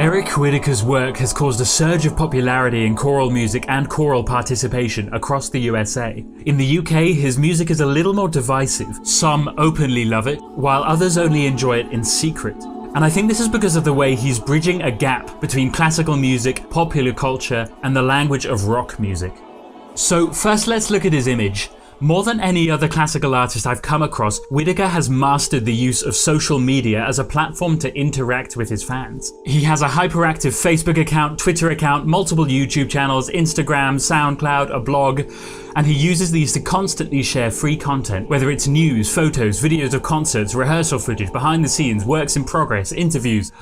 Eric Whitacre's work has caused a surge of popularity in choral music and choral participation across the USA. In the UK, his music is a little more divisive. Some openly love it, while others only enjoy it in secret. And I think this is because of the way he's bridging a gap between classical music, popular culture, and the language of rock music. So first let's look at his image. More than any other classical artist I've come across, Whitacre has mastered the use of social media as a platform to interact with his fans. He has a hyperactive Facebook account, Twitter account, multiple YouTube channels, Instagram, SoundCloud, a blog, and he uses these to constantly share free content, whether it's news, photos, videos of concerts, rehearsal footage, behind the scenes, works in progress, interviews.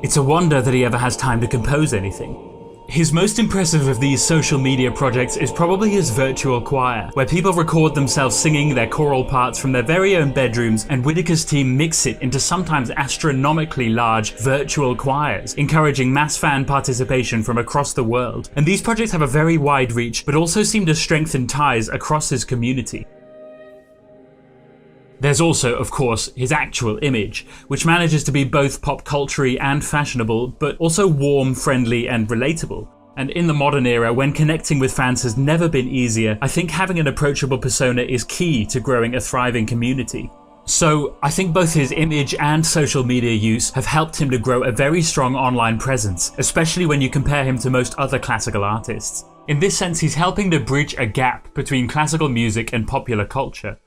It's a wonder that he ever has time to compose anything. His most impressive of these social media projects is probably his virtual choir, where people record themselves singing their choral parts from their very own bedrooms, and Whitacre's team mix it into sometimes astronomically large virtual choirs, encouraging mass fan participation from across the world. And these projects have a very wide reach, but also seem to strengthen ties across his community. There's also, of course, his actual image, which manages to be both pop culture-y and fashionable, but also warm, friendly, and relatable. And in the modern era, when connecting with fans has never been easier, I think having an approachable persona is key to growing a thriving community. So I think both his image and social media use have helped him to grow a very strong online presence, especially when you compare him to most other classical artists. In this sense, he's helping to bridge a gap between classical music and popular culture.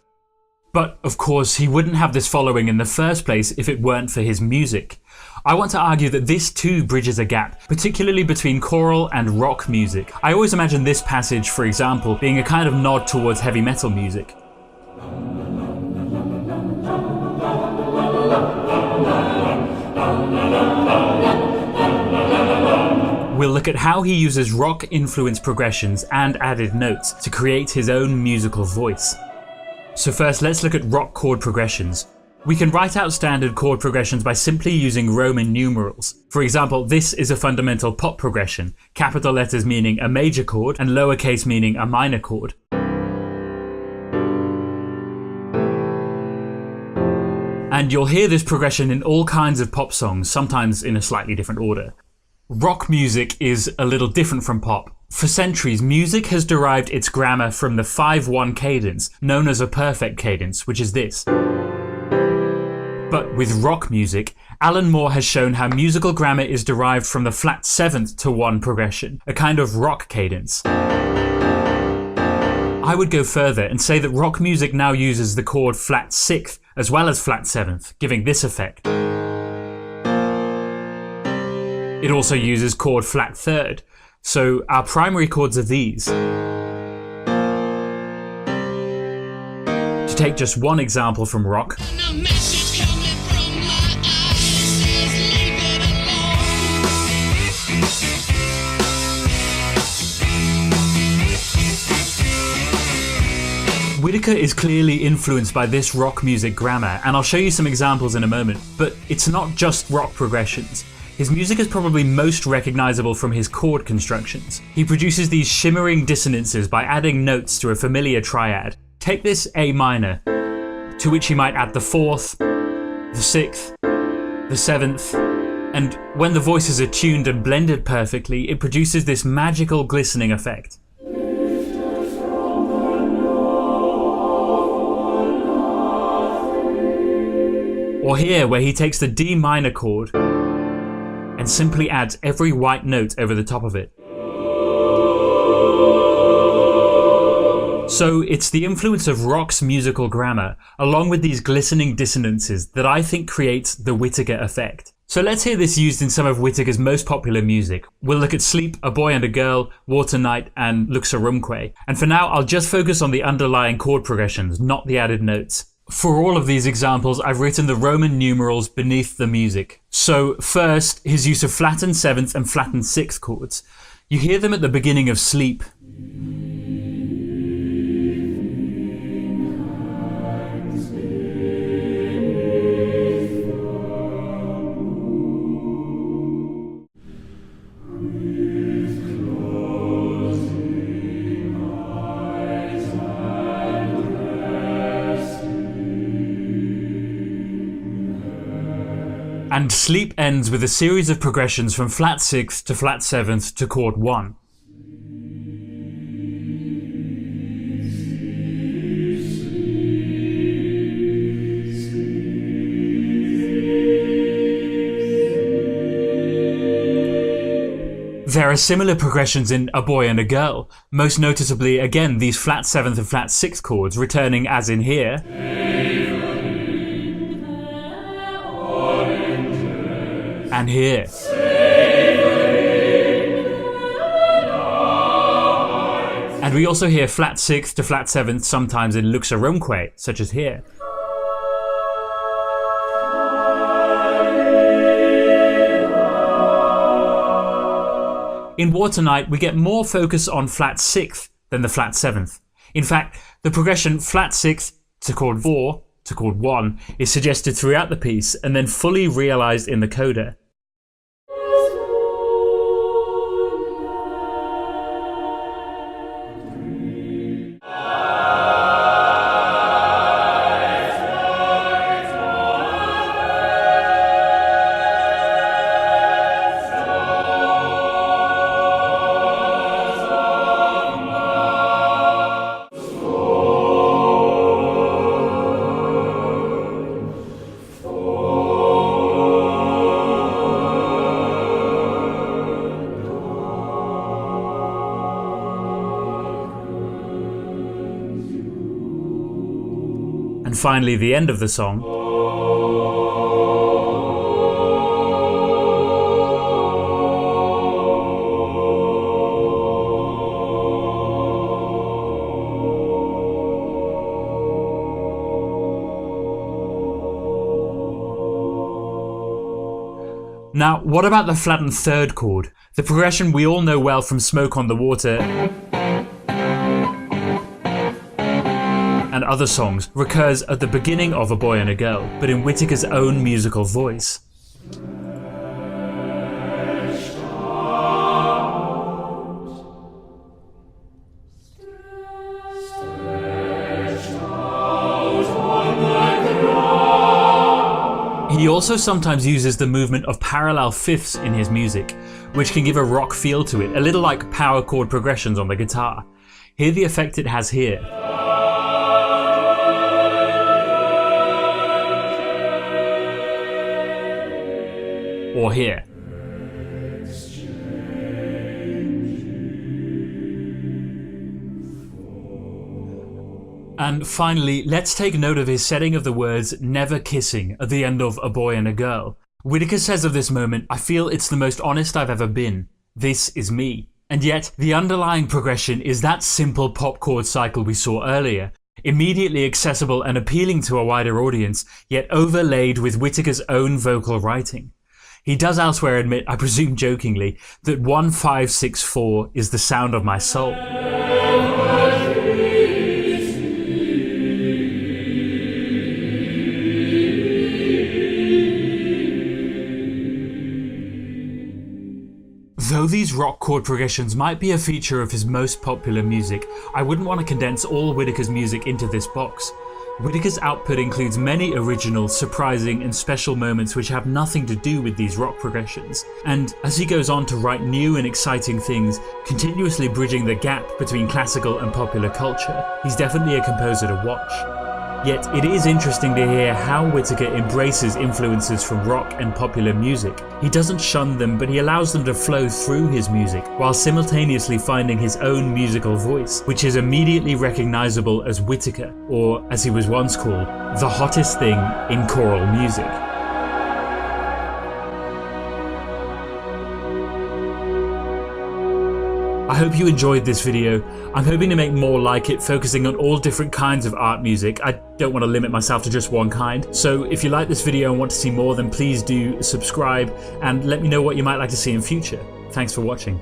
But of course, he wouldn't have this following in the first place if it weren't for his music. I want to argue that this too bridges a gap, particularly between choral and rock music. I always imagine this passage, for example, being a kind of nod towards heavy metal music. We'll look at how he uses rock-influenced progressions and added notes to create his own musical voice. So first, let's look at rock chord progressions. We can write out standard chord progressions by simply using Roman numerals. For example, this is a fundamental pop progression, capital letters meaning a major chord and lowercase meaning a minor chord. And you'll hear this progression in all kinds of pop songs, sometimes in a slightly different order. Rock music is a little different from pop. For centuries, music has derived its grammar from the 5/1 cadence, known as a perfect cadence, which is this. But with rock music, Alan Moore has shown how musical grammar is derived from the flat 7th to 1 progression, a kind of rock cadence. I would go further and say that rock music now uses the chord flat 6th as well as flat 7th, giving this effect. It also uses chord flat 3rd. So our primary chords are these. To take just one example from rock. Whitacre is clearly influenced by this rock music grammar, and I'll show you some examples in a moment, but it's not just rock progressions. His music is probably most recognizable from his chord constructions. He produces these shimmering dissonances by adding notes to a familiar triad. Take this A minor, to which he might add the 4th, the 6th, the 7th, and when the voices are tuned and blended perfectly, it produces this magical glistening effect. Or here, where he takes the D minor chord and simply adds every white note over the top of it. So it's the influence of rock's musical grammar, along with these glistening dissonances, that I think creates the Whitacre effect. So let's hear this used in some of Whitacre's most popular music. We'll look at Sleep, A Boy and a Girl, Water Night, and Lux Aurumque. And for now, I'll just focus on the underlying chord progressions, not the added notes. For all of these examples, I've written the Roman numerals beneath the music. So first, his use of flattened 7th and flattened 6th chords. You hear them at the beginning of Sleep. And Sleep ends with a series of progressions from flat 6th to flat 7th to chord 1. There are similar progressions in A Boy and a Girl, most noticeably again these flat 7th and flat 6th chords returning as in here, and here. And we also hear flat 6th to flat 7th sometimes in Lux Aurumque, such as here. In War Tonight, we get more focus on flat 6th than the flat 7th. In fact, the progression flat 6th to chord 4 to chord 1 is suggested throughout the piece and then fully realised in the coda. And finally, the end of the song. Now, what about the flattened 3rd chord? The progression we all know well from Smoke on the Water and other songs recurs at the beginning of A Boy and a Girl, but in Whitacre's own musical voice. He also sometimes uses the movement of parallel fifths in his music, which can give a rock feel to it, a little like power chord progressions on the guitar. Hear the effect it has here. Or here. And finally, let's take note of his setting of the words "never kissing" at the end of A Boy and a Girl. Whitacre says of this moment, "I feel it's the most honest I've ever been. This is me." And yet, the underlying progression is that simple pop chord cycle we saw earlier, immediately accessible and appealing to a wider audience, yet overlaid with Whitacre's own vocal writing. He does elsewhere admit, I presume jokingly, that 1-5-6-4 is the sound of my soul. Though these rock chord progressions might be a feature of his most popular music, I wouldn't want to condense all Whitacre's music into this box. Whitacre's output includes many original, surprising and special moments which have nothing to do with these rock progressions, and as he goes on to write new and exciting things, continuously bridging the gap between classical and popular culture, he's definitely a composer to watch. Yet it is interesting to hear how Whitacre embraces influences from rock and popular music. He doesn't shun them, but he allows them to flow through his music, while simultaneously finding his own musical voice, which is immediately recognizable as Whitacre, or as he was once called, the hottest thing in choral music. I hope you enjoyed this video. I'm hoping to make more like it, focusing on all different kinds of art music. I don't want to limit myself to just one kind. So if you like this video and want to see more, then please do subscribe and let me know what you might like to see in future. Thanks for watching.